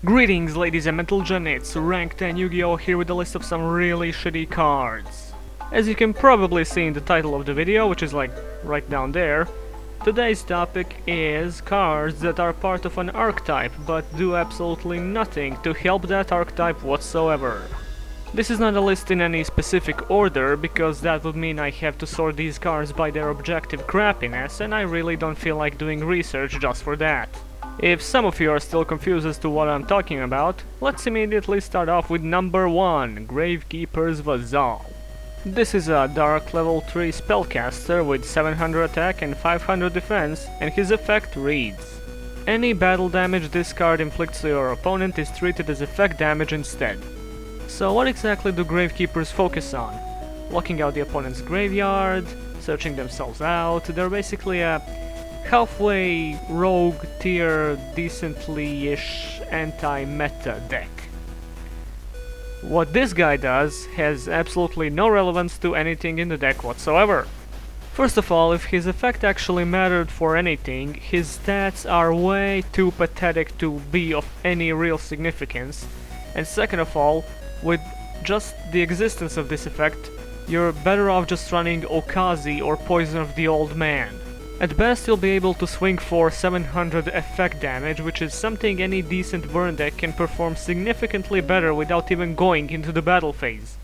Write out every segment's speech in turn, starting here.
Greetings ladies and gentlemen, it's Rank 10 Yu-Gi-Oh! Here with a list of some really shitty cards. As you can probably see in the title of the video, which is like right down there, today's topic is cards that are part of an archetype but do absolutely nothing to help that archetype whatsoever. This is not a list in any specific order, because that would mean I have to sort these cards by their objective crappiness, and I really don't feel like doing research just for that. If some of you are still confused as to what I'm talking about, let's immediately start off with number 1, Gravekeepers Bazar. This is a dark level 3 spellcaster with 700 attack and 500 defense, and his effect reads: any battle damage this card inflicts to your opponent is treated as effect damage instead. So what exactly do Gravekeepers focus on? Locking out the opponent's graveyard, searching themselves out. They're basically a halfway rogue tier, decently-ish anti-meta deck. What this guy does has absolutely no relevance to anything in the deck whatsoever. First of all, if his effect actually mattered for anything, his stats are way too pathetic to be of any real significance. And second of all, with just the existence of this effect, you're better off just running Okazi or Poison of the Old Man. At best, you'll be able to swing for 700 effect damage, which is something any decent burn deck can perform significantly better without even going into the battle phase.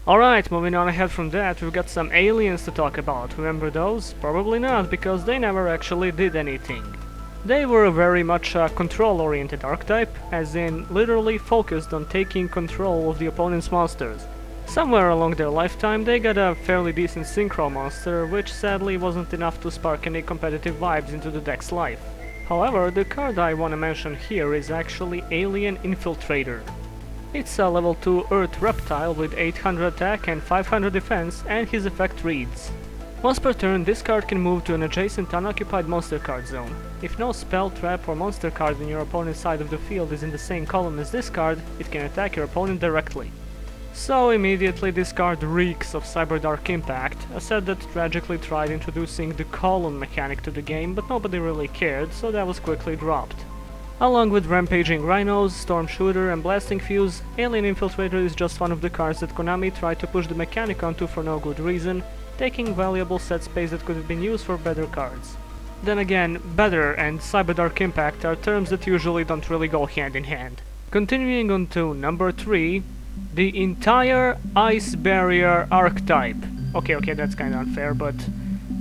Alright, moving on ahead from that, we've got some aliens to talk about. Remember those? Probably not, because they never actually did anything. They were very much a control-oriented archetype, as in literally focused on taking control of the opponent's monsters. Somewhere along their lifetime they got a fairly decent synchro monster, which sadly wasn't enough to spark any competitive vibes into the deck's life. However, the card I wanna mention here is actually Alien Infiltrator. It's a level 2 Earth Reptile with 800 attack and 500 defense, and his effect reads: once per turn, this card can move to an adjacent unoccupied monster card zone. If no spell, trap, or monster card on your opponent's side of the field is in the same column as this card, it can attack your opponent directly. So immediately this card reeks of Cyberdark Impact, a set that tragically tried introducing the column mechanic to the game, but nobody really cared, so that was quickly dropped. Along with Rampaging Rhinos, Storm Shooter, and Blasting Fuse, Alien Infiltrator is just one of the cards that Konami tried to push the mechanic onto for no good reason, taking valuable set space that could have been used for better cards. Then again, better and Cyberdark Impact are terms that usually don't really go hand in hand. Continuing on to number 3, the entire Ice Barrier archetype. Okay, that's kinda unfair, but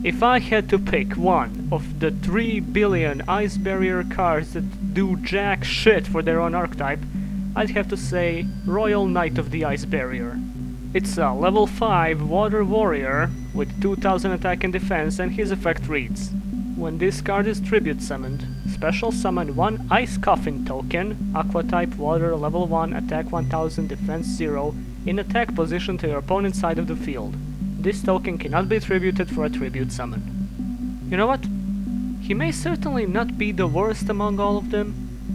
if I had to pick one of the 3 billion Ice Barrier cards that do jack shit for their own archetype, I'd have to say Royal Knight of the Ice Barrier. It's a level 5 Water Warrior with 2000 attack and defense, and his effect reads: when this card is tribute summoned, special summon 1 Ice Coffin token, Aqua type Water, level 1, attack 1000, defense 0, in attack position to your opponent's side of the field. This token cannot be tributed for a tribute summon. You know what? He may certainly not be the worst among all of them,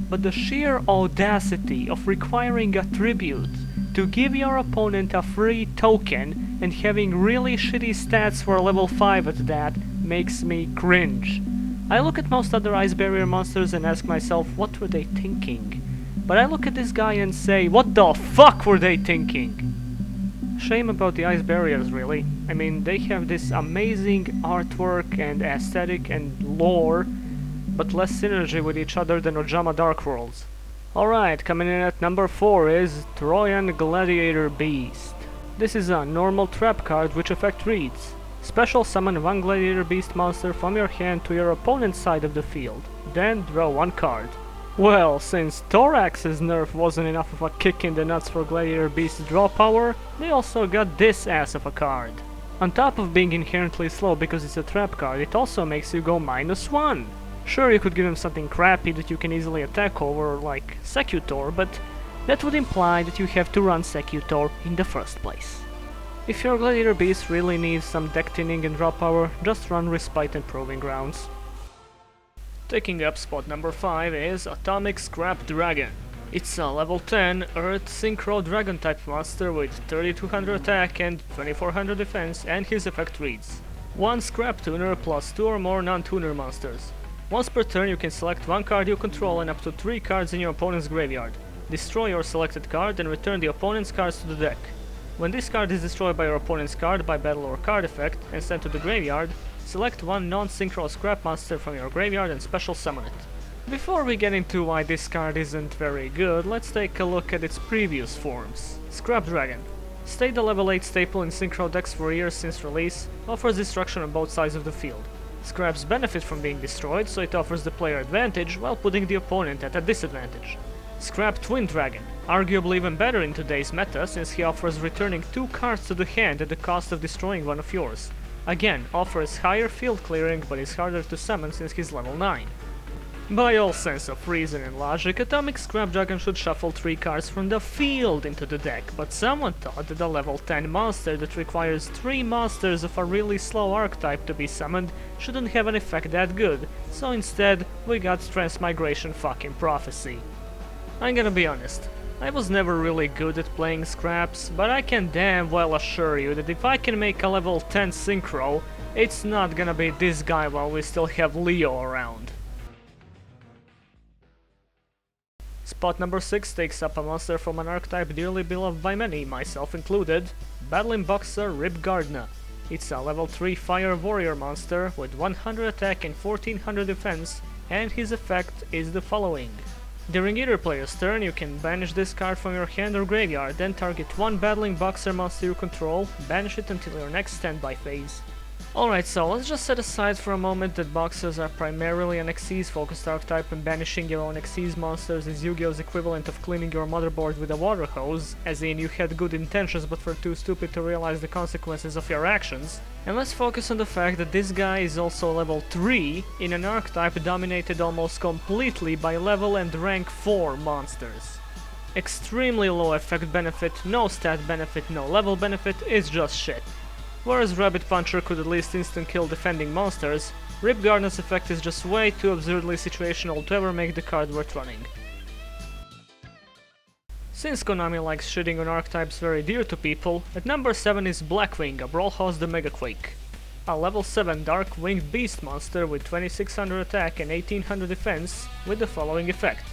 but the sheer audacity of requiring a tribute to give your opponent a free token and having really shitty stats for level 5 at that makes me cringe. I look at most other Ice Barrier monsters and ask myself, what were they thinking? But I look at this guy and say, what the fuck were they thinking? Shame about the Ice Barriers, really. I mean, they have this amazing artwork and aesthetic and lore, but less synergy with each other than Ojama Dark Worlds. Alright, coming in at number 4 is Trojan Gladiator Beast. This is a normal trap card which effect reads: special summon 1 Gladiator Beast monster from your hand to your opponent's side of the field, then draw 1 card. Well, since Thorax's nerf wasn't enough of a kick in the nuts for Gladiator Beast's draw power, they also got this ass of a card. On top of being inherently slow because it's a trap card, it also makes you go -1. Sure, you could give him something crappy that you can easily attack over, like Secutor, but that would imply that you have to run Secutor in the first place. If your Gladiator Beast really needs some deck thinning and draw power, just run Respite and Proving Grounds. Taking up spot number 5 is Atomic Scrap Dragon. It's a level 10 Earth Synchro Dragon type monster with 3200 attack and 2400 defense, and his effect reads: 1 Scrap Tuner plus 2 or more non-tuner monsters. Once per turn you can select one card you control and up to 3 cards in your opponent's graveyard. Destroy your selected card and return the opponent's cards to the deck. When this card is destroyed by your opponent's card by battle or card effect and sent to the graveyard, select one non-synchro scrap monster from your graveyard and special summon it. Before we get into why this card isn't very good, let's take a look at its previous forms. Scrap Dragon. Stayed the level 8 staple in synchro decks for years since release, offers destruction on both sides of the field. Scraps benefit from being destroyed, so it offers the player advantage while putting the opponent at a disadvantage. Scrap Twin Dragon. Arguably even better in today's meta, since he offers returning 2 cards to the hand at the cost of destroying one of yours. Again, offers higher field clearing but is harder to summon since he's level 9. By all sense of reason and logic, Atomic Scrap Dragon should shuffle 3 cards from the field into the deck, but someone thought that a level 10 monster that requires 3 monsters of a really slow archetype to be summoned shouldn't have an effect that good, so instead we got Transmigration fucking Prophecy. I'm gonna be honest, I was never really good at playing scraps, but I can damn well assure you that if I can make a level 10 synchro, it's not gonna be this guy while we still have Leo around. Spot number 6 takes up a monster from an archetype dearly beloved by many, myself included, Battling Boxer Ribgardna. It's a level 3 fire warrior monster with 100 attack and 1400 defense, and his effect is the following. During either player's turn, you can banish this card from your hand or graveyard, then target one Battling Boxer monster you control, banish it until your next standby phase. Alright, so let's just set aside for a moment that boxers are primarily an Xyz focused archetype and banishing your own Xyz monsters is Yu-Gi-Oh's equivalent of cleaning your motherboard with a water hose, as in you had good intentions but were too stupid to realize the consequences of your actions. And let's focus on the fact that this guy is also level 3 in an archetype dominated almost completely by level and rank 4 monsters. Extremely low effect benefit, no stat benefit, no level benefit, it's just shit. Whereas Rabbit Puncher could at least instant kill defending monsters, Ribgardna's effect is just way too absurdly situational to ever make the card worth running. Since Konami likes shitting on archetypes very dear to people, at number 7 is Blackwing Abrolhos the Megaquake. A level 7 dark winged beast monster with 2600 attack and 1800 defense with the following effect.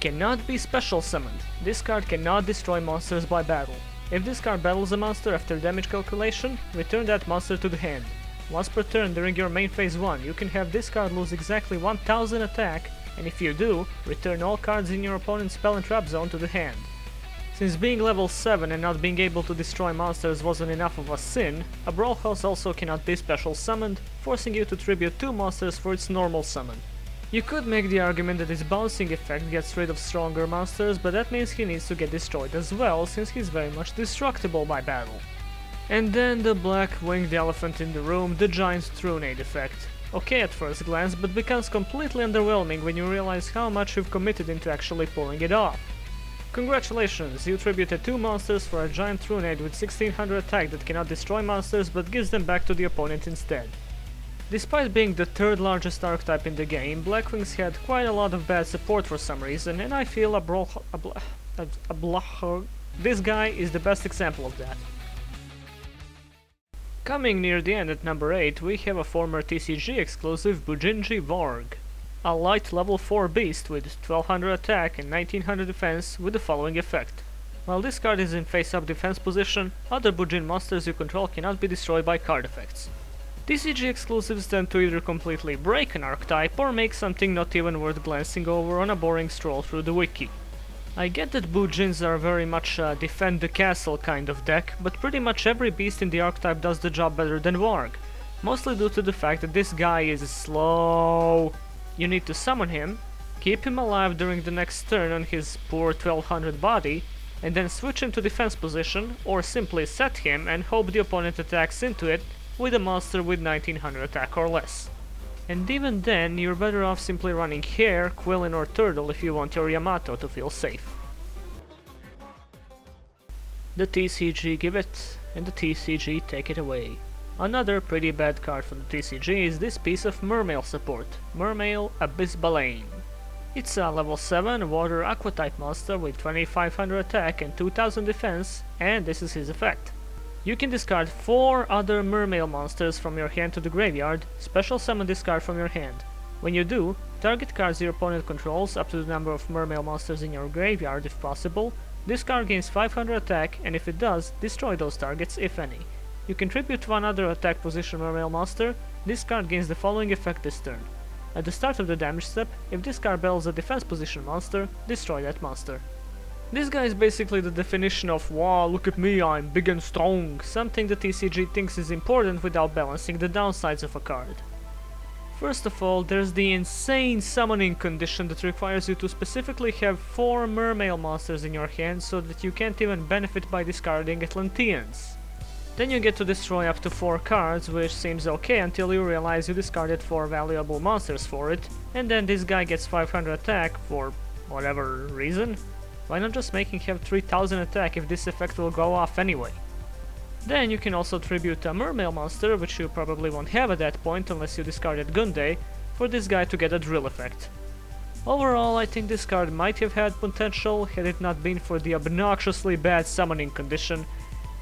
Cannot be special summoned. This card cannot destroy monsters by battle. If this card battles a monster after damage calculation, return that monster to the hand. Once per turn during your main phase 1, you can have this card lose exactly 1000 attack, and if you do, return all cards in your opponent's spell and trap zone to the hand. Since being level 7 and not being able to destroy monsters wasn't enough of a sin, Abrolhos also cannot be special summoned, forcing you to tribute 2 monsters for its normal summon. You could make the argument that his bouncing effect gets rid of stronger monsters, but that means he needs to get destroyed as well, since he's very much destructible by battle. And then the black winged elephant in the room, the giant Trunade effect. Okay at first glance, but becomes completely underwhelming when you realize how much you've committed into actually pulling it off. Congratulations, you tributed 2 monsters for a giant Trunade with 1600 attack that cannot destroy monsters but gives them back to the opponent instead. Despite being the 3rd largest archetype in the game, Blackwings had quite a lot of bad support for some reason, and I feel this guy is the best example of that. Coming near the end at number 8, we have a former TCG exclusive Ginger Borg. A light level 4 beast with 1200 attack and 1900 defense with the following effect. While this card is in face-up defense position, other Bujin monsters you control cannot be destroyed by card effects. TCG exclusives tend to either completely break an archetype or make something not even worth glancing over on a boring stroll through the wiki. I get that Bujins are very much a defend the castle kind of deck, but pretty much every beast in the archetype does the job better than Warg, mostly due to the fact that this guy is slow. You need to summon him, keep him alive during the next turn on his poor 1200 body, and then switch him to defense position, or simply set him and hope the opponent attacks into it with a monster with 1900 attack or less. And even then, you're better off simply running Hare, Quillin or Turtle if you want your Yamato to feel safe. The TCG give it, and the TCG take it away. Another pretty bad card from the TCG is this piece of Mermail support, Mermail Abiesmal Aim. It's a level 7 water aqua type monster with 2500 attack and 2000 defense, and this is his effect. You can discard 4 other Mermail monsters from your hand to the graveyard, special summon this card from your hand. When you do, target cards your opponent controls up to the number of mermail monsters in your graveyard if possible. This card gains 500 attack, and if it does, destroy those targets if any. You can tribute one other attack position mermail monster. This card gains the following effect this turn. At the start of the damage step, if this card battles a defense position monster, destroy that monster. This guy is basically the definition of "wow, look at me, I'm big and strong," something the TCG thinks is important without balancing the downsides of a card. First of all, there's the insane summoning condition that requires you to specifically have 4 mermail monsters in your hand so that you can't even benefit by discarding Atlanteans. Then you get to destroy up to 4 cards, which seems okay until you realize you discarded 4 valuable monsters for it, and then this guy gets 500 attack for whatever reason. Why not just make him have 3000 attack if this effect will go off anyway? Then you can also tribute a mermail monster, which you probably won't have at that point unless you discarded Gunday, for this guy to get a drill effect. Overall, I think this card might have had potential had it not been for the obnoxiously bad summoning condition.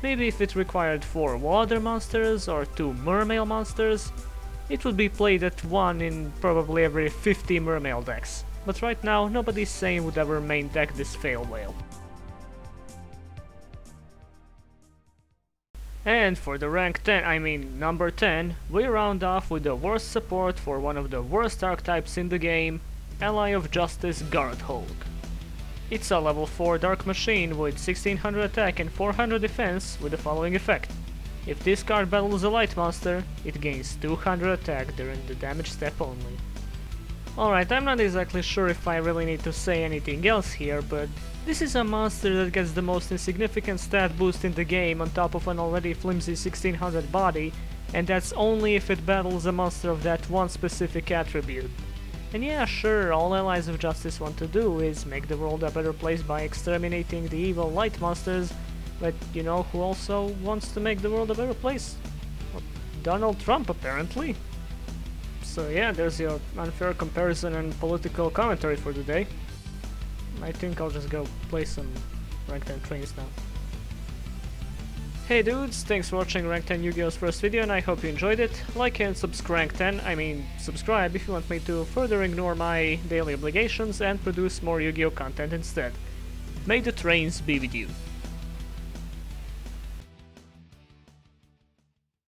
Maybe if it required 4 water monsters or 2 mermail monsters, it would be played at 1 in probably every 50 mermail decks. But right now, nobody's saying would ever main deck this fail whale. And for the number 10, we round off with the worst support for one of the worst archetypes in the game, Ally of Justice Guardhog. It's a level 4 Dark Machine with 1600 attack and 400 defense with the following effect. If this card battles a light monster, it gains 200 attack during the damage step only. Alright, I'm not exactly sure if I really need to say anything else here, but this is a monster that gets the most insignificant stat boost in the game on top of an already flimsy 1600 body, and that's only if it battles a monster of that one specific attribute. And yeah, sure, all Allies of Justice want to do is make the world a better place by exterminating the evil light monsters, but you know who also wants to make the world a better place? Well, Donald Trump, apparently. So yeah, there's your unfair comparison and political commentary for today. I think I'll just go play some Rank 10 trains now. Hey dudes, thanks for watching Rank 10 Yu-Gi-Oh's first video and I hope you enjoyed it. Like and subscribe subscribe if you want me to further ignore my daily obligations and produce more Yu-Gi-Oh content instead. May the trains be with you.